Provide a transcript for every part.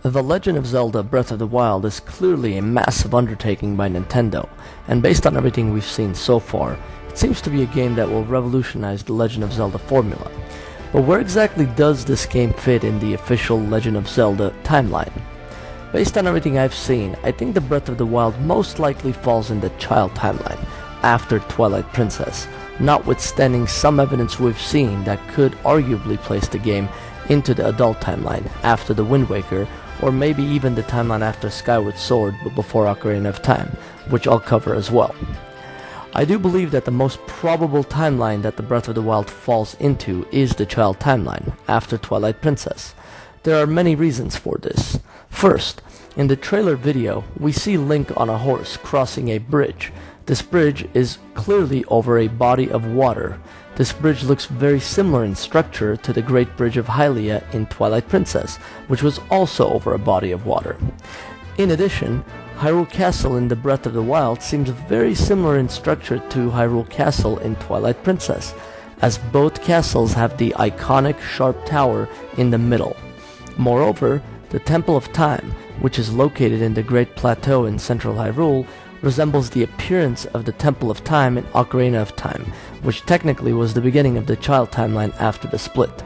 The Legend of Zelda Breath of the Wild is clearly a massive undertaking by Nintendo, and based on everything we've seen so far, it seems to be a game that will revolutionize the Legend of Zelda formula. But where exactly does this game fit in the official Legend of Zelda timeline? Based on everything I've seen, I think the Breath of the Wild most likely falls in the child timeline, after Twilight Princess, notwithstanding some evidence we've seen that could arguably place the game into the adult timeline after the Wind Waker, or maybe even the timeline after Skyward Sword but before Ocarina of Time, which I'll cover as well. I do believe that the most probable timeline that the Breath of the Wild falls into is the child timeline, after Twilight Princess. There are many reasons for this. First, in the trailer video, we see Link on a horse crossing a bridge. This bridge is clearly over a body of water. This bridge looks very similar in structure to the Great Bridge of Hylia in Twilight Princess, which was also over a body of water. In addition, Hyrule Castle in the Breath of the Wild seems very similar in structure to Hyrule Castle in Twilight Princess, as both castles have the iconic sharp tower in the middle. Moreover, the Temple of Time, which is located in the Great Plateau in central Hyrule, resembles the appearance of the Temple of Time in Ocarina of Time, which technically was the beginning of the child timeline after the split.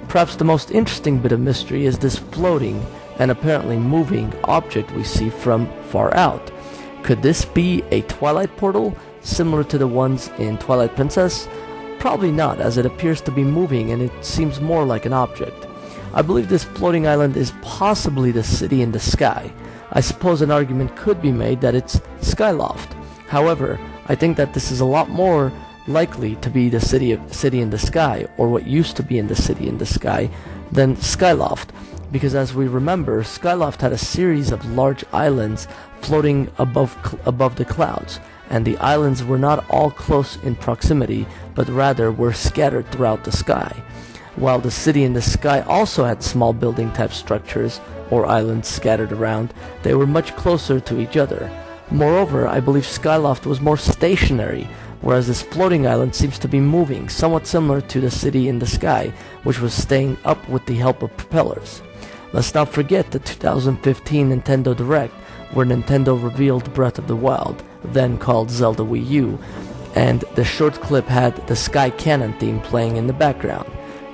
Perhaps the most interesting bit of mystery is this floating and apparently moving object we see from far out. Could this be a Twilight portal, similar to the ones in Twilight Princess? Probably not, as it appears to be moving and it seems more like an object. I believe this floating island is possibly the city in the sky. I suppose an argument could be made that it's Skyloft. However, I think that this is a lot more likely to be the city in the sky, or what used to be in the city in the sky, than Skyloft, because as we remember, Skyloft had a series of large islands floating above the clouds, and the islands were not all close in proximity, but rather were scattered throughout the sky. While the city in the sky also had small building type structures or islands scattered around, they were much closer to each other. Moreover, I believe Skyloft was more stationary, whereas this floating island seems to be moving, somewhat similar to the city in the sky, which was staying up with the help of propellers. Let's not forget the 2015 Nintendo Direct, where Nintendo revealed Breath of the Wild, then called Zelda Wii U, and the short clip had the Sky Cannon theme playing in the background.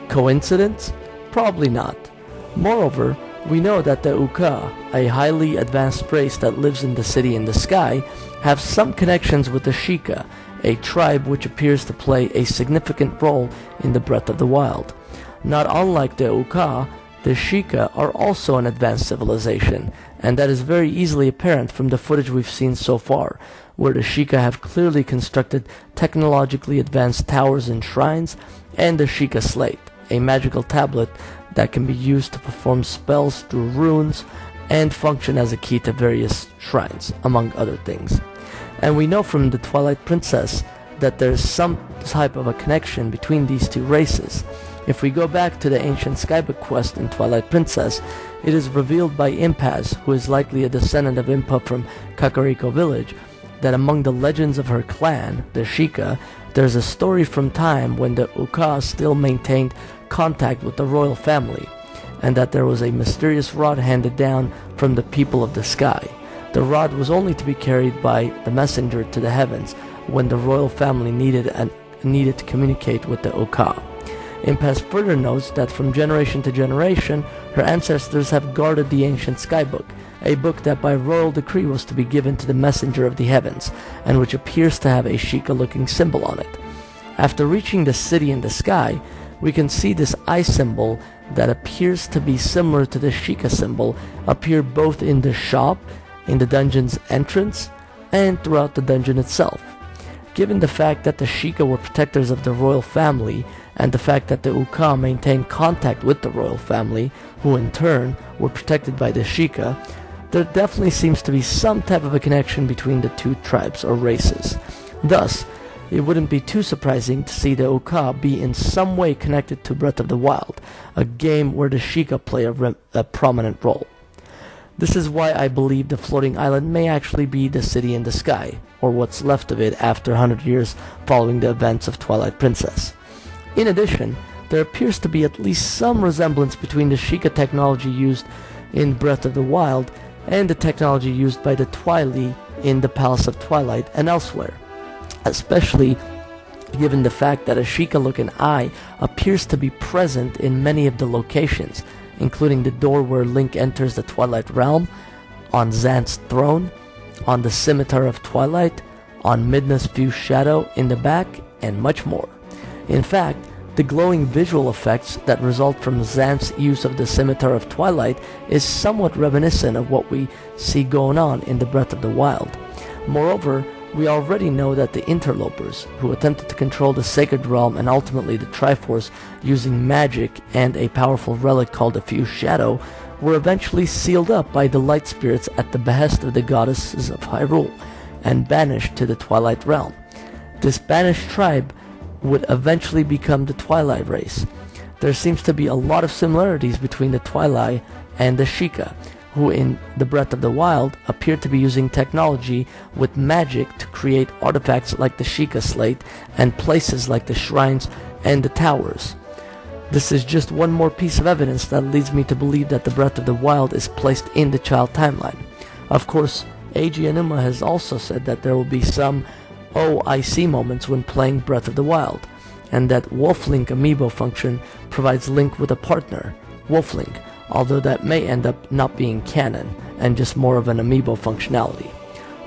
Coincidence? Probably not. Moreover, we know that the Uka, a highly advanced race that lives in the city in the sky, have some connections with the Sheikah, a tribe which appears to play a significant role in the Breath of the Wild. Not unlike the Uka, the Sheikah are also an advanced civilization, and that is very easily apparent from the footage we've seen so far, where the Sheikah have clearly constructed technologically advanced towers and shrines, and the Sheikah Slate, a magical tablet that can be used to perform spells through runes and function as a key to various shrines, among other things. And we know from the Twilight Princess that there's some type of a connection between these two races. If we go back to the ancient Skybook quest in Twilight Princess, it is revealed by Impaz, who is likely a descendant of Impa from Kakariko village, that among the legends of her clan, the Sheikah, there's a story from time when the Uka still maintained contact with the royal family, and that there was a mysterious rod handed down from the people of the sky. The rod was only to be carried by the messenger to the heavens when the royal family needed to communicate with the Uka. Impaz further notes that from generation to generation, her ancestors have guarded the ancient Skybook, a book that by royal decree was to be given to the messenger of the heavens, and which appears to have a Sheikah-looking symbol on it. After reaching the city in the sky, we can see this eye symbol that appears to be similar to the Sheikah symbol appear both in the shop, in the dungeon's entrance, and throughout the dungeon itself. Given the fact that the Sheikah were protectors of the royal family, and the fact that the Uka maintained contact with the royal family, who in turn were protected by the Sheikah, there definitely seems to be some type of a connection between the two tribes or races. Thus, it wouldn't be too surprising to see the Uka be in some way connected to Breath of the Wild, a game where the Sheikah play a prominent role. This is why I believe the floating island may actually be the city in the sky, or what's left of it after 100 years following the events of Twilight Princess. In addition, there appears to be at least some resemblance between the Sheikah technology used in Breath of the Wild, and the technology used by the Twilight in the Palace of Twilight and elsewhere, especially given the fact that a Sheikah-looking eye appears to be present in many of the locations, including the door where Link enters the Twilight Realm, on Xanth's throne, on the Scimitar of Twilight, on Midna's Fused Shadow in the back, and much more. In fact, the glowing visual effects that result from Xanth's use of the Scimitar of Twilight is somewhat reminiscent of what we see going on in the Breath of the Wild. Moreover, we already know that the Interlopers, who attempted to control the Sacred Realm and ultimately the Triforce using magic and a powerful relic called the Fused Shadow, were eventually sealed up by the Light Spirits at the behest of the goddesses of Hyrule, and banished to the Twilight Realm. This banished tribe would eventually become the Twilight race. There seems to be a lot of similarities between the Twilight and the Sheikah, who in the Breath of the Wild appear to be using technology with magic to create artifacts like the Sheikah Slate and places like the shrines and the towers. This is just one more piece of evidence that leads me to believe that the Breath of the Wild is placed in the child timeline. Of course, Eiji Aonuma has also said that there will be some "oh, I see" moments when playing Breath of the Wild, and that Wolf-Link amiibo function provides Link with a partner, Wolf-Link, although that may end up not being canon and just more of an amiibo functionality.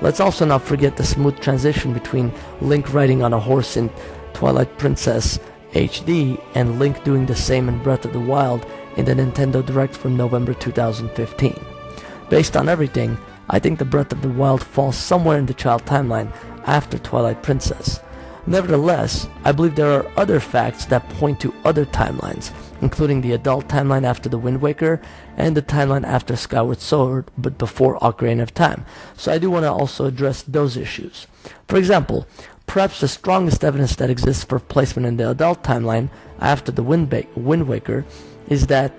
Let's also not forget the smooth transition between Link riding on a horse in Twilight Princess HD and Link doing the same in Breath of the Wild in the Nintendo Direct from November 2015. Based on everything, I think the Breath of the Wild falls somewhere in the child timeline after Twilight Princess. Nevertheless, I believe there are other facts that point to other timelines, including the adult timeline after the Wind Waker and the timeline after Skyward Sword but before Ocarina of Time, so I do want to also address those issues. For example, perhaps the strongest evidence that exists for placement in the adult timeline after the Wind Waker is that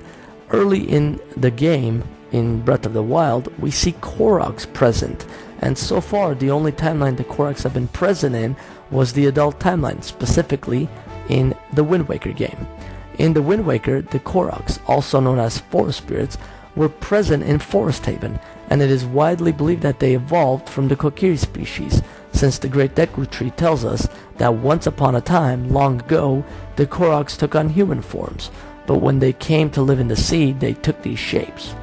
early in the game, in Breath of the Wild, we see Koroks present, and so far the only timeline the Koroks have been present in was the adult timeline, specifically in the Wind Waker game. In the Wind Waker, the Koroks, also known as Forest Spirits, were present in Forest Haven, and it is widely believed that they evolved from the Kokiri species, since the Great Deku Tree tells us that once upon a time, long ago, the Koroks took on human forms, but when they came to live in the sea, they took these shapes.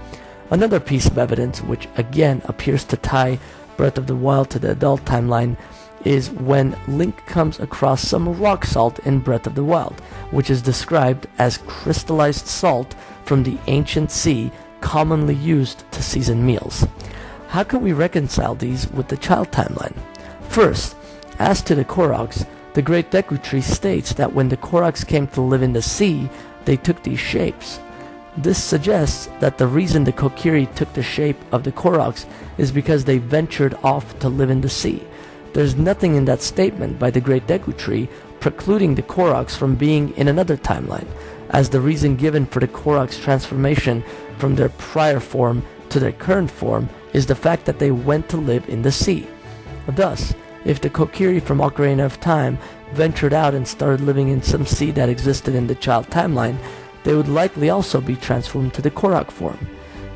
Another piece of evidence, which again appears to tie Breath of the Wild to the adult timeline, is when Link comes across some rock salt in Breath of the Wild, which is described as crystallized salt from the ancient sea commonly used to season meals. How can we reconcile these with the child timeline? First, as to the Koroks, the Great Deku Tree states that when the Koroks came to live in the sea, they took these shapes. This suggests that the reason the Kokiri took the shape of the Koroks is because they ventured off to live in the sea. There's nothing in that statement by the Great Deku Tree precluding the Koroks from being in another timeline, as the reason given for the Koroks' transformation from their prior form to their current form is the fact that they went to live in the sea. Thus, if the Kokiri from Ocarina of Time ventured out and started living in some sea that existed in the child timeline, they would likely also be transformed to the Korok form.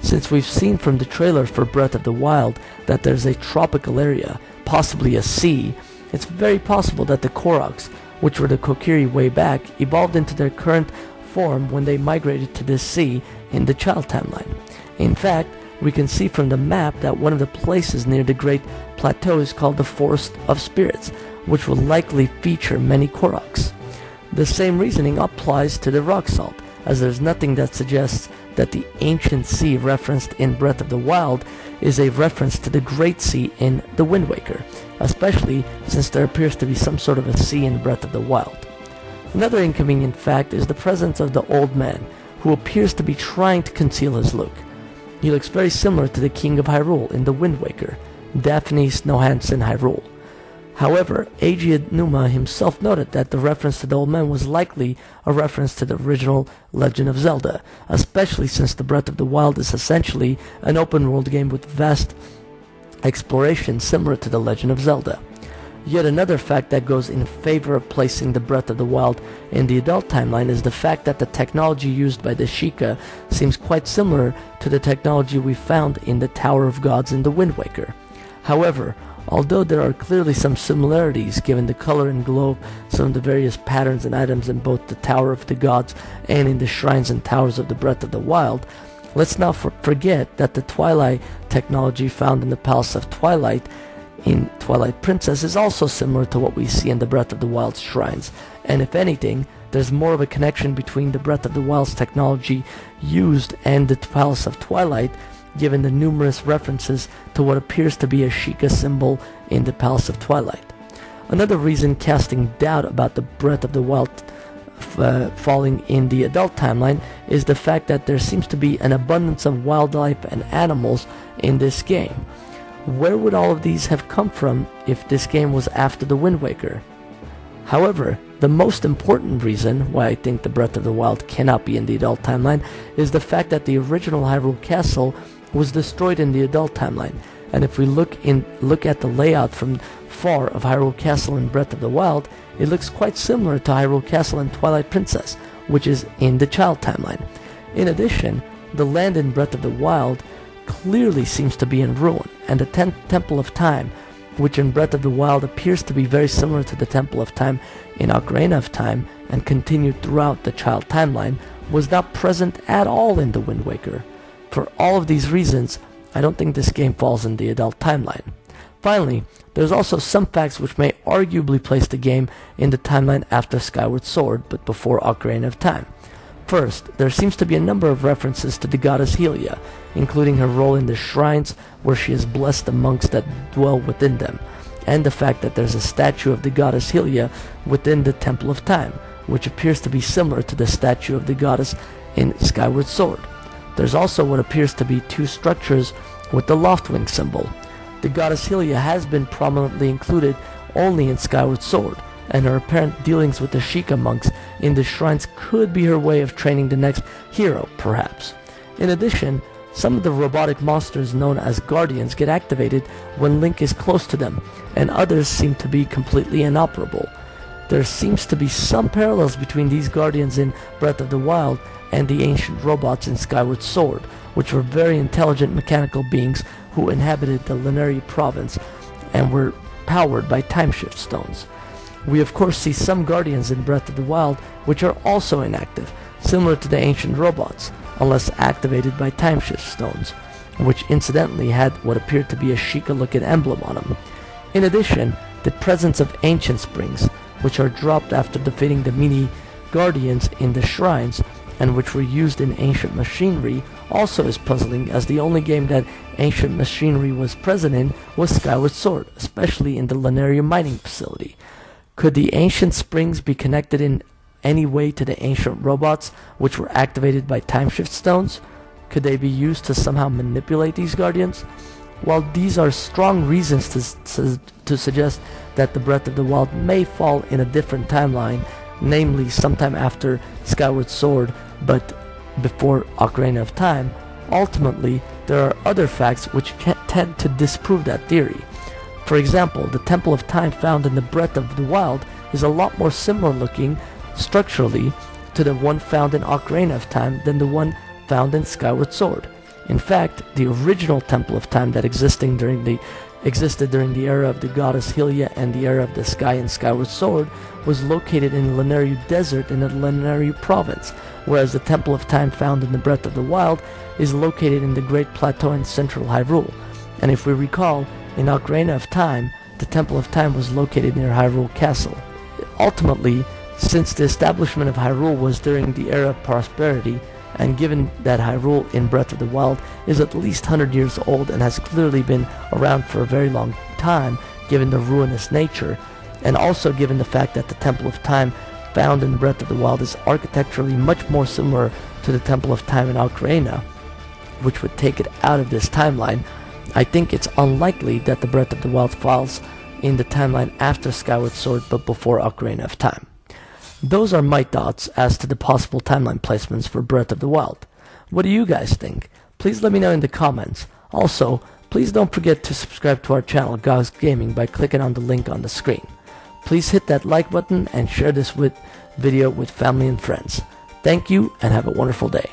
Since we've seen from the trailer for Breath of the Wild that there's a tropical area, possibly a sea, it's very possible that the Koroks, which were the Kokiri way back, evolved into their current form when they migrated to this sea in the child timeline. In fact, we can see from the map that one of the places near the Great Plateau is called the Forest of Spirits, which will likely feature many Koroks. The same reasoning applies to the rock salt, as there's nothing that suggests that the ancient sea referenced in Breath of the Wild is a reference to the Great Sea in the Wind Waker, especially since there appears to be some sort of a sea in Breath of the Wild. Another inconvenient fact is the presence of the old man, who appears to be trying to conceal his look. He looks very similar to the King of Hyrule in the Wind Waker, Daphne Snow-Hansen Hyrule. However, Eiji Aonuma himself noted that the reference to the old man was likely a reference to the original Legend of Zelda, especially since the Breath of the Wild is essentially an open-world game with vast exploration similar to the Legend of Zelda. Yet another fact that goes in favor of placing the Breath of the Wild in the adult timeline is the fact that the technology used by the Sheikah seems quite similar to the technology we found in the Tower of Gods in the Wind Waker. However, although there are clearly some similarities given the color and glow of some of the various patterns and items in both the Tower of the Gods and in the shrines and towers of the Breath of the Wild, let's not forget that the Twilight technology found in the Palace of Twilight in Twilight Princess is also similar to what we see in the Breath of the Wild's shrines, and if anything, there's more of a connection between the Breath of the Wild's technology used and the Palace of Twilight, given the numerous references to what appears to be a Sheikah symbol in the Palace of Twilight. Another reason casting doubt about the Breath of the Wild falling in the adult timeline is the fact that there seems to be an abundance of wildlife and animals in this game. Where would all of these have come from if this game was after the Wind Waker? However, the most important reason why I think the Breath of the Wild cannot be in the adult timeline is the fact that the original Hyrule Castle was destroyed in the adult timeline, and if we look at the layout from far of Hyrule Castle in Breath of the Wild, it looks quite similar to Hyrule Castle in Twilight Princess, which is in the child timeline. In addition, the land in Breath of the Wild clearly seems to be in ruin, and the Temple of Time, which in Breath of the Wild appears to be very similar to the Temple of Time in Ocarina of Time and continued throughout the child timeline, was not present at all in the Wind Waker. For all of these reasons, I don't think this game falls in the adult timeline. Finally, there's also some facts which may arguably place the game in the timeline after Skyward Sword, but before Ocarina of Time. First, there seems to be a number of references to the goddess Sheikah, including her role in the shrines where she has blessed the monks that dwell within them, and the fact that there's a statue of the goddess Sheikah within the Temple of Time, which appears to be similar to the statue of the goddess in Skyward Sword. There's also what appears to be two structures with the Loftwing symbol. The goddess Sheikah has been prominently included only in Skyward Sword, and her apparent dealings with the Sheikah monks in the shrines could be her way of training the next hero, perhaps. In addition, some of the robotic monsters known as Guardians get activated when Link is close to them, and others seem to be completely inoperable. There seems to be some parallels between these Guardians in Breath of the Wild and the ancient robots in Skyward Sword, which were very intelligent mechanical beings who inhabited the Lanayru province and were powered by timeshift stones. We of course see some Guardians in Breath of the Wild which are also inactive, similar to the ancient robots, unless activated by timeshift stones, which incidentally had what appeared to be a Sheikah-looking emblem on them. In addition, the presence of ancient springs, which are dropped after defeating the mini Guardians in the shrines, and which were used in ancient machinery, also is puzzling, as the only game that ancient machinery was present in was Skyward Sword, especially in the Lanayru mining facility. Could the ancient springs be connected in any way to the ancient robots which were activated by timeshift stones? Could they be used to somehow manipulate these Guardians? While these are strong reasons to suggest that the Breath of the Wild may fall in a different timeline, namely sometime after Skyward Sword but before Ocarina of Time, ultimately there are other facts which tend to disprove that theory. For example, the Temple of Time found in the Breath of the Wild is a lot more similar looking structurally to the one found in Ocarina of Time than the one found in Skyward Sword. In fact, the original Temple of Time that existed during the era of the goddess Sheikah and the era of the sky in Skyward Sword was located in the Lanayru Desert in the Lanayru province, whereas the Temple of Time found in the Breath of the Wild is located in the Great Plateau in central Hyrule. And if we recall, in Ocarina of Time, the Temple of Time was located near Hyrule Castle. Ultimately, since the establishment of Hyrule was during the era of prosperity, and given that Hyrule in Breath of the Wild is at least 100 years old and has clearly been around for a very long time, given the ruinous nature, and also given the fact that the Temple of Time found in Breath of the Wild is architecturally much more similar to the Temple of Time in Ocarina, which would take it out of this timeline, I think it's unlikely that the Breath of the Wild falls in the timeline after Skyward Sword but before Ocarina of Time. Those are my thoughts as to the possible timeline placements for Breath of the Wild. What do you guys think? Please let me know in the comments. Also, Please don't forget to subscribe to our channel, Gagz Gaming, by clicking on the link on the screen. Please hit that like button and share this video with family and friends. Thank you and have a wonderful day.